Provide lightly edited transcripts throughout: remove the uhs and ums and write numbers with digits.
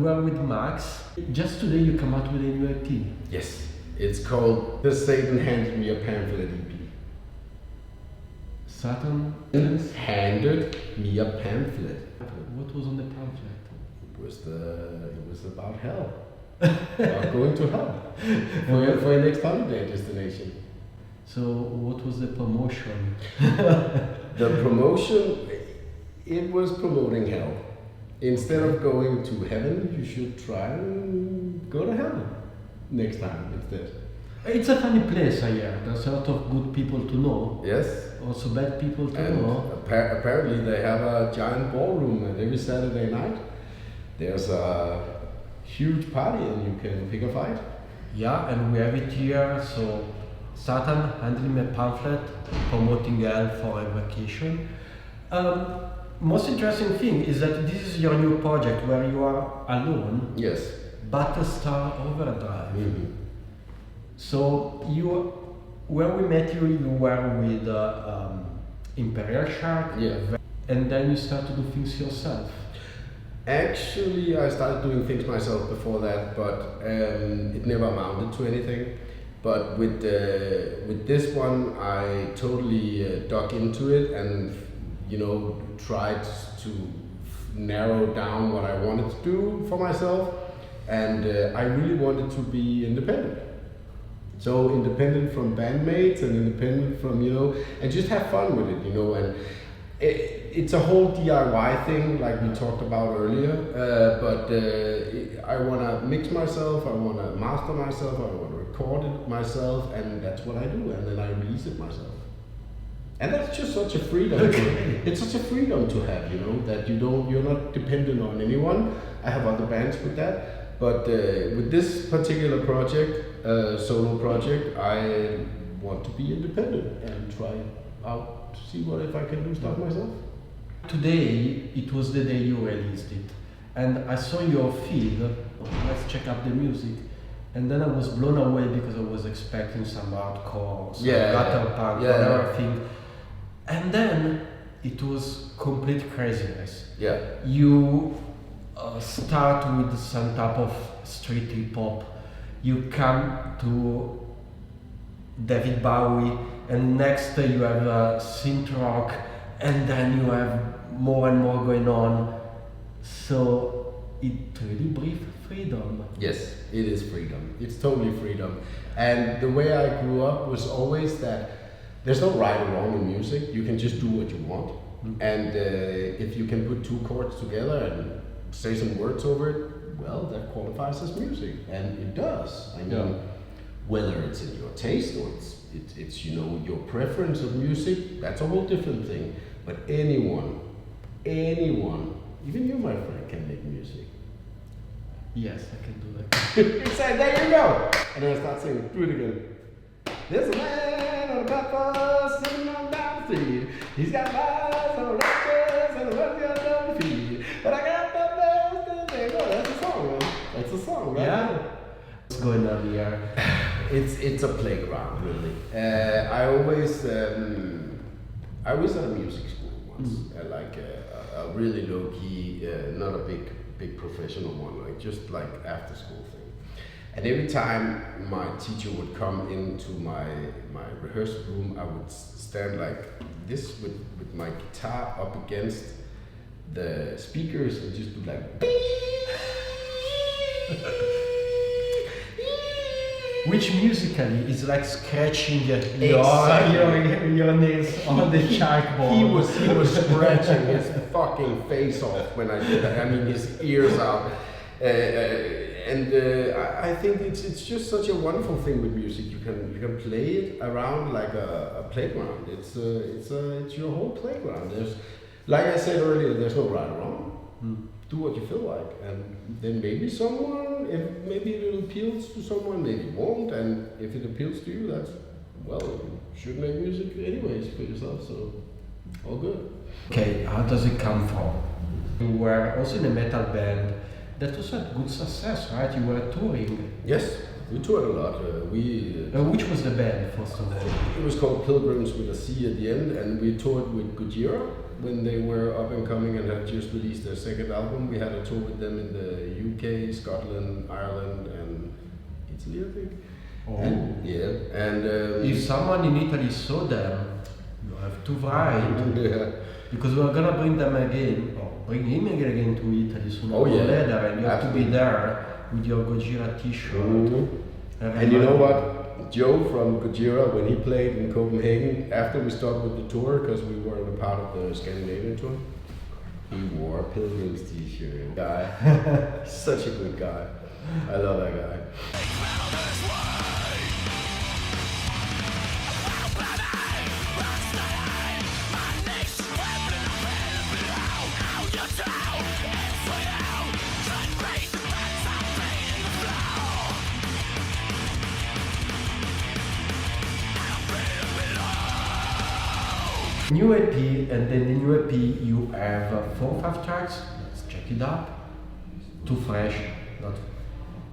were with Max. Just today you come out with a new EP. Yes, it's called The Satan Handed Me a Pamphlet EP. Satan handed me a pamphlet. What was on the pamphlet? It was about hell. About going to hell for your next holiday destination. So what was the promotion? The promotion, it was promoting hell. Instead of going to heaven, you should try and go to hell next time instead. It's a funny place, I hear. There's a lot of good people to know. Yes. Also bad people to And know. apparently they have a giant ballroom, and every Saturday night there's a huge party and you can pick a fight. Yeah, and we have it here. So Satan handling a pamphlet promoting hell for a vacation. Most interesting thing is that this is your new project where you are alone. Yes. BattleStar Overdrive. Mm-hmm. So when we met you, you were with Imperial Shark. Yeah. And then you start to do things yourself. Actually, I started doing things myself before that, but it never amounted to anything. But with this one, I totally dug into it and tried to narrow down what I wanted to do for myself, and I really wanted to be independent. So independent from bandmates and independent from and just have fun with it, and it's a whole DIY thing like we talked about earlier. But I want to mix myself, I want to master myself, I want to record it myself, and that's what I do, and then I release it myself. And that's just such a freedom. It's such a freedom to have, that you're not dependent on anyone. I have other bands with that, but with this particular project, solo project, I want to be independent and try out to see what if I can do stuff myself. Today, it was the day you released it, and I saw your feed. Let's check out the music. And then I was blown away because I was expecting some hardcore, some gutter punk, whatever thing. And then it was complete craziness. Yeah. You start with some type of street hip hop. You come to David Bowie, and next you have synth rock, and then you have more and more going on. So it really breathes freedom. Yes, it is freedom. It's totally freedom. And the way I grew up was always that there's no right or wrong in music. You can just do what you want. Mm-hmm. And if you can put two chords together and say some words over it, well, that qualifies as music. And it does. I mean, whether it's in your taste or it's your preference of music, that's a whole different thing. But anyone, even you, my friend, can make music. Yes, I can do that. You say, there you go. And then I start singing. Do it again. There's a man on a platform sitting on down the street. He's got eyes on the righteous and the ones got on the feet. But I got the best and there you go. That's a song, man. That's a song, right? Yeah. What's going on here? It's a playground, really. I was at a music school once, like a really low key, not a big professional one, like just like after school thing. And every time my teacher would come into my rehearsal room, I would stand like this with my guitar up against the speakers and just do like which musically is like scratching your nails on the chalkboard. He was scratching his fucking face off when I did that. I mean, his ears out. I think it's just such a wonderful thing with music. You can play it around like a playground. It's your whole playground. There's, like I said earlier, there's no right or wrong. Do what you feel like, and then maybe it appeals to someone, maybe it won't, and if it appeals to you, you should make music anyways for yourself, so all good. Okay, how does it come from? You were also in a metal band that also had good success, right? You were touring. Yes. We toured a lot. Which was the band, first of all? It was called Pilgrimz with a C at the end, and we toured with Gojira when they were up and coming and had just released their second album. We had a tour with them in the UK, Scotland, Ireland, and Italy, I think. Oh. And if someone in Italy saw them, you have to write. Yeah. Because we're gonna bring them again, or bring him again to Italy sooner or yeah. later, and you have Absolutely. to be there with your Gojira t-shirt. And you know what? Joe from Gojira, when he played in Copenhagen, after we stopped with the tour, because we weren't a part of the Scandinavian tour, he wore a Pilgrimz t-shirt. Guy, such a good guy. I love that guy. New EP, and then the new EP you have 4 or 5 tracks. Let's check it out. Too fresh. Not.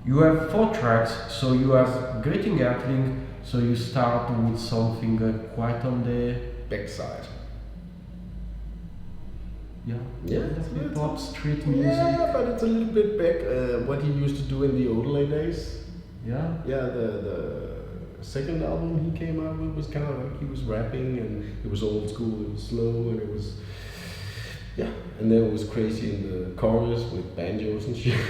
You have 4 tracks, so you have Greeting Hearthlings, so you start with something quite on the Backside. yeah it's hip hop street music. Yeah, but it's a little bit back what he used to do in the Odelay days. Yeah. Yeah, the second album he came out with was kind of like he was rapping and it was old school, it was slow, and it was and then it was crazy in the chorus with banjos and shit.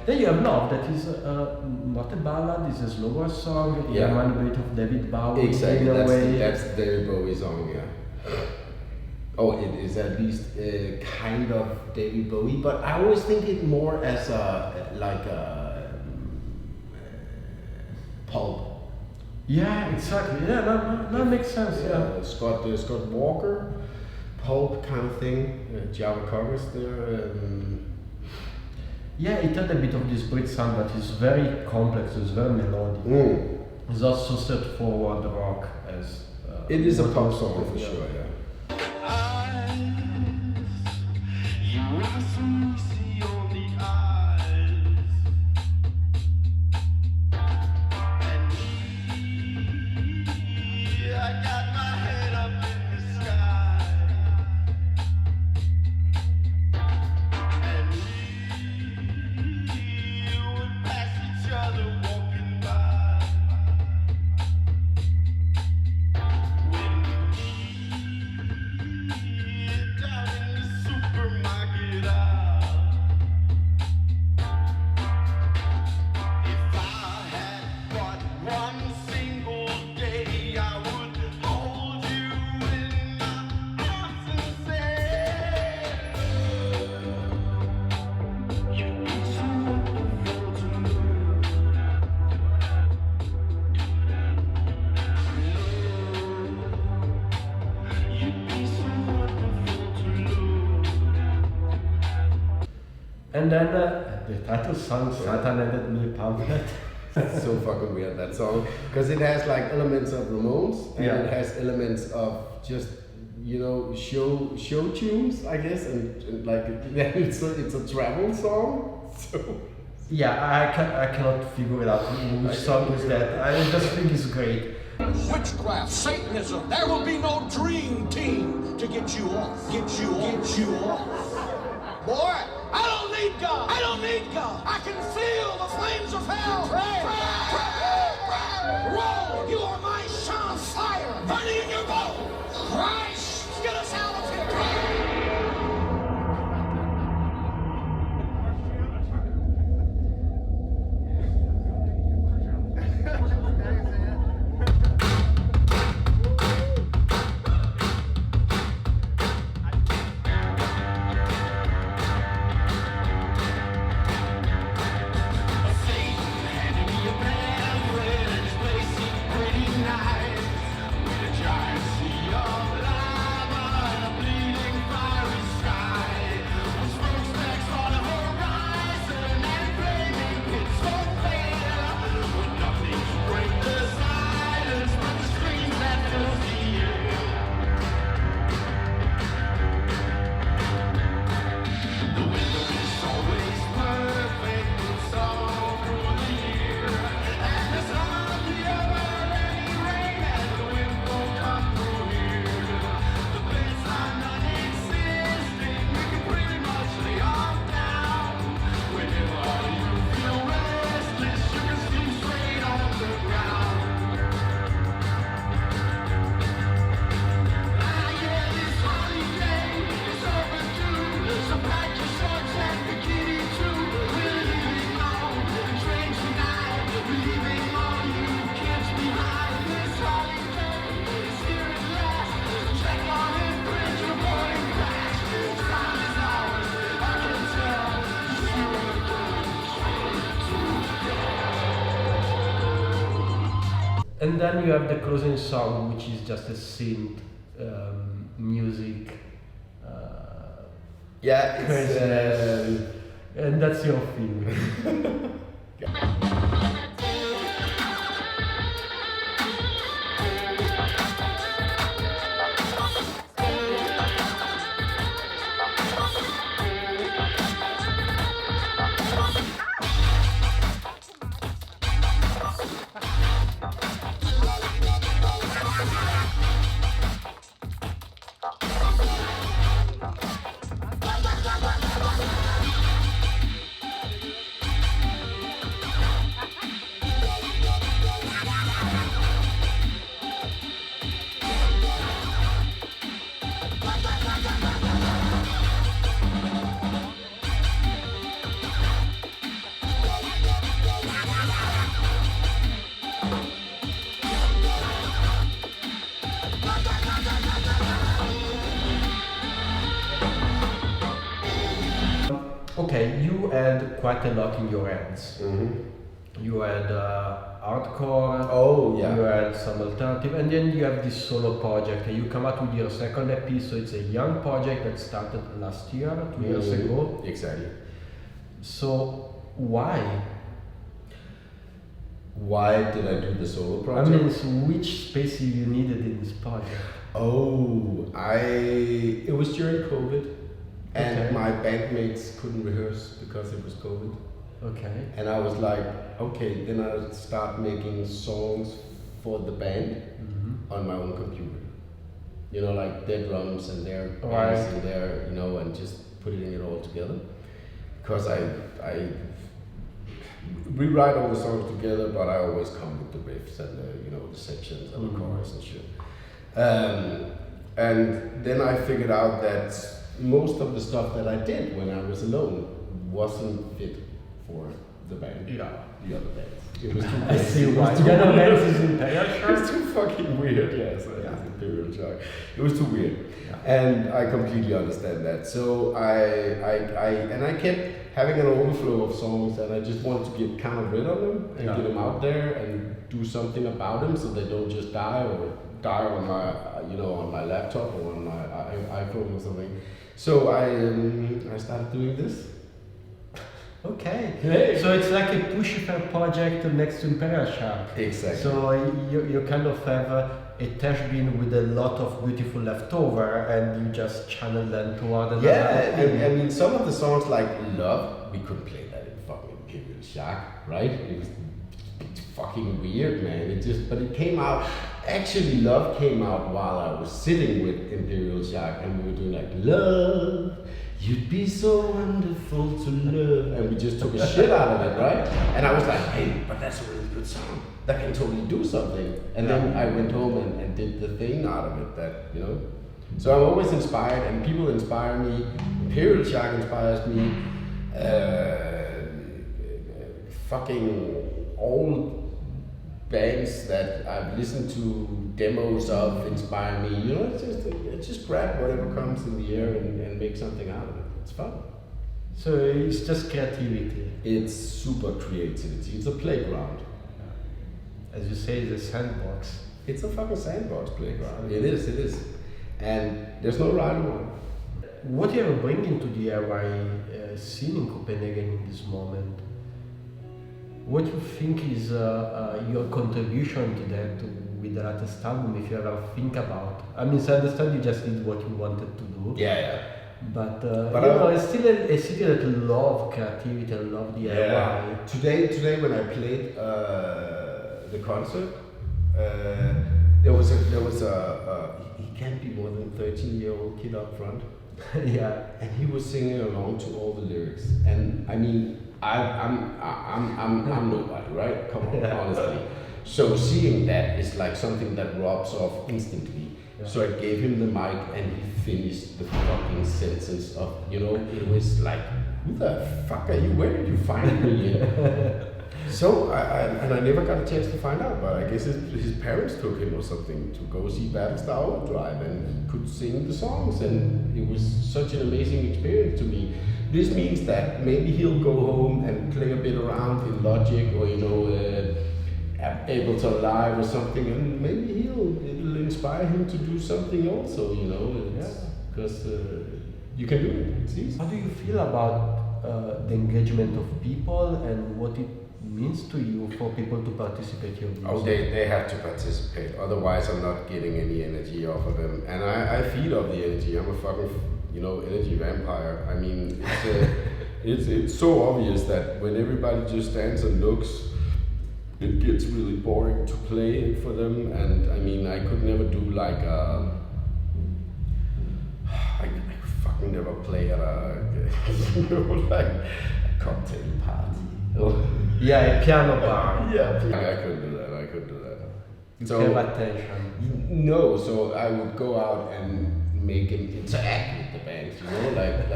Then you have Love, that is not a ballad, it's a slower song, Yeah. a bit of David Bowie Exactly, in a way. that's David Bowie song, yeah. Oh, it is at least kind of David Bowie, but I always think it more as a pulp. Yeah, exactly. Yeah, that makes sense. Yeah. Scott Walker, pulp kind of thing. Java covers there. Yeah, it had a bit of this Brit sound, but it's very complex. It's very melodic. It's not so straightforward rock as. It is a what pop was song for before. sure. Yeah. And then the title song, Satan Ended Me Pamphlet. It's so fucking weird, that song, because it has like elements of Ramones and it has elements of just, you know, show tunes, I guess, and like it's a travel song. So yeah, I cannot figure it out which song is that. I just think it's great. Witchcraft, Satanism, there will be no dream team to get you off, get you off. Boy, I don't need God, I can feel the flames of hell. Roll, you are my son, fire, burning in your bones. Christ, get us out of here. And then you have the closing song, which is just a synth music. yeah, Craziness. And that's your thing. Okay, you had quite a lot in your hands. Mm-hmm. You had hardcore, Oh yeah. you had some alternative, and then you have this solo project. You come out with your second EP, so it's a young project that started last year, 2 years ago. Exactly. So why? Why did I do the solo I project? mean, so which space you needed in this project? It was during COVID, and Okay. my bandmates couldn't rehearse because it was COVID. Okay. And I was like, okay, then I'll start making songs for the band on my own computer. You know, like their drums and their bass Right. and their, you know, and just putting it all together. Because I rewrite all the songs together, but I always come with the riffs and the, you know, the sections and the chorus and shit. And then I figured out that most of the stuff that I did when I was alone wasn't fit for the band. Yeah. The other bands. It was too I see it was why. too The other weird. bands is Imperial It was too fucking weird, yes. Yeah. Imperial Shark. It was too weird. Yeah. And I completely understand that. So I kept having an overflow of songs, and I just wanted to get kind of rid of them and Yeah. get them out there and do something about them so they don't just die on my, you know, on my laptop or on my iPhone or something. So I started doing this. Okay. Hey. So it's like a push-up project next to Imperial Shark. Exactly. So you kind of have a trash bin with a lot of beautiful leftover, and you just channel them toward another. Yeah, I mean, some of the songs like Love, we couldn't play that in fucking Imperial Shark, right? It was fucking weird, man. But it came out. Actually, Love came out while I was sitting with Imperial Shark, and we were doing like Love. You'd be so wonderful to love, and we just took a shit out of it, right? And I was like, hey, but that's a really good song. That can totally do something. And then I went home and did the thing out of it that, you know. So I'm always inspired, and people inspire me. Imperial Shark inspires me. Fucking old bands that I've listened to demos of inspire me. You know, it's just grab whatever comes in the air and make something out of it. It's fun. So it's just creativity. It's super creativity. It's a playground. As you say, it's a sandbox. It's a fucking sandbox playground. It is. And there's no right or wrong. What you are bringing to the DIY scene in Copenhagen in this moment? What do you think is your contribution to that with the latest album, if you ever think about? I mean, I understand you just did what you wanted to do. Yeah. But you know, it's still a city that love creativity and love DIY. Yeah. Today when I played the concert, there was a he can't be more than 13-year-old kid up front. Yeah. And he was singing along to all the lyrics. And I mean, I'm nobody, right? Come on, honestly. So seeing that is like something that rubs off instantly. Yeah. So I gave him the mic and he finished the fucking sentence of, you know, it was like, who the fuck are you? Where did you find me? So I never got a chance to find out, but I guess his parents took him or something to go see BattleStar Overdrive, and he could sing the songs, and it was such an amazing experience to me. This means that maybe he'll go home and play a bit around in Logic, or you know, Ableton Live or something, and maybe it'll inspire him to do something also, you know, because you can do it. It's easy. How do you feel about the engagement of people and what it means to you for people to participate in your music? Oh, they have to participate. Otherwise, I'm not getting any energy off of them. And I feed off the energy. I'm a fucking, you know, energy vampire. I mean, it's so obvious that when everybody just stands and looks, it gets really boring to play for them. And I mean, I could never do like I fucking never play at a, you know, like a cocktail party. Yeah, a piano bar. Yeah, I couldn't do that. You So have attention. no, so I would go out and make him interact with the band, you know, like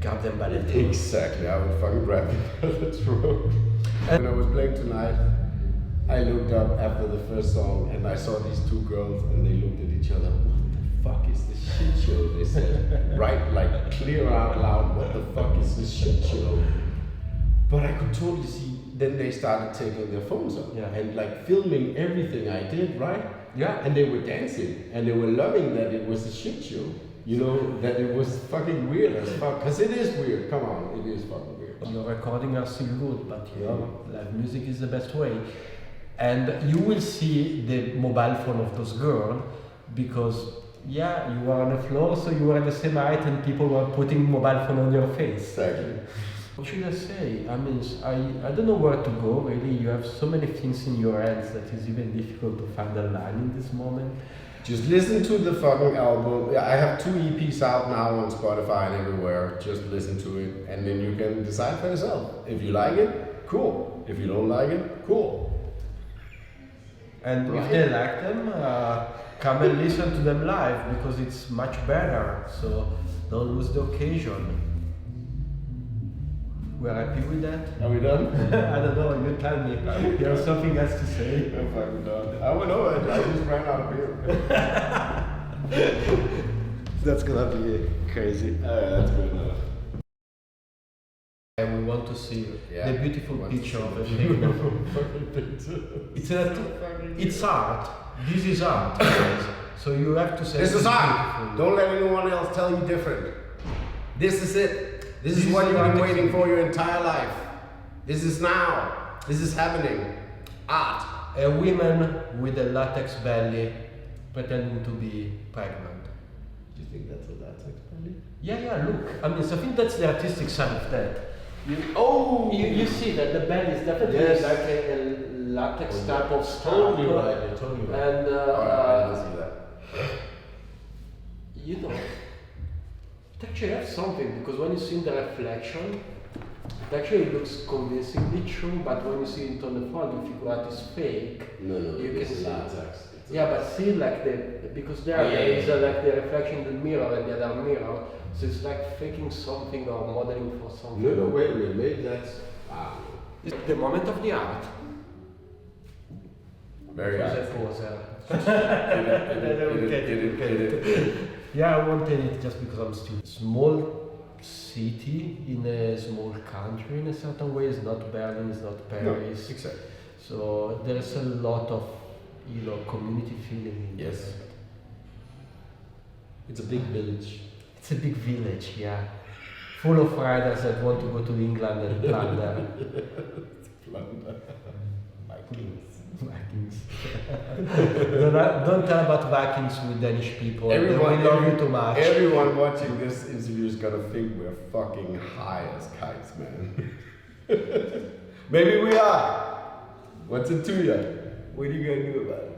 Grab them by the throat. exactly. I would fucking grab him by the throat. When I was playing tonight, I looked up after the first song and I saw these two girls and they looked at each other. What the fuck is this shit show? They said, right, like clear out loud. What the fuck is this shit show? But I could totally see, then they started taking their phones up and like filming everything I did, right? Yeah. And they were dancing and they were loving that it was a shit show. You know, that it was fucking weird as fuck. Because it is weird, come on, it is fucking weird. Your recording are still good, but you know, live music is the best way. And you will see the mobile phone of those girls because, yeah, you were on the floor, so you were at the same height and people were putting mobile phone on your face. Exactly. What should I say? I mean, I don't know where to go really. You have so many things in your hands that it's even difficult to find a line in this moment. Just listen to the fucking album. I have 2 EPs out now on Spotify and everywhere. Just listen to it and then you can decide for yourself. If you like it, cool. If you don't like it, cool. And if they like them, come and listen to them live because it's much better. So don't lose the occasion. We're happy with that? Are we done? I don't know, you tell me. You have something else to say? I'm fucking done. I don't know, I just ran out of beer. That's gonna be crazy. That's good enough. And we want to see the beautiful picture of the thing. It's art. This is art, guys. So you have to say This is art. Don't let anyone else tell you different. This is it. This is what you've been waiting for your entire life. This is now. This is happening. Art. A woman with a latex belly pretending to be pregnant. Do you think that's a latex belly? Yeah, look. I mean, so I think that's the artistic side of that. You see that the belly is definitely like a latex type of stuff. Totally right. You're totally right. And I didn't see that. you know, it actually has something, because when you see the reflection, it actually looks convincingly true, but when you see it on the front, you figure out it's fake. No, you can see latex. but see, like because there is like the reflection in the mirror and the other mirror, so it's like faking something or modeling for something. No, wait a minute, maybe that's... It's the moment of the art. Very art. Yeah, I wanted it just because I'm still small city in a small country in a certain way. It's not Berlin, it's not Paris. No, exactly. So there's a lot of, community feeling in Yes. there. It's a big village. It's a big village, yeah. Full of riders that want to go to England and plunder. Vikings. Don't tell about Vikings with Danish people. They will love you too much. Everyone watching this interview is gonna think we're fucking high as kites, man. Maybe we are. What's it to you? What are you gonna do about it?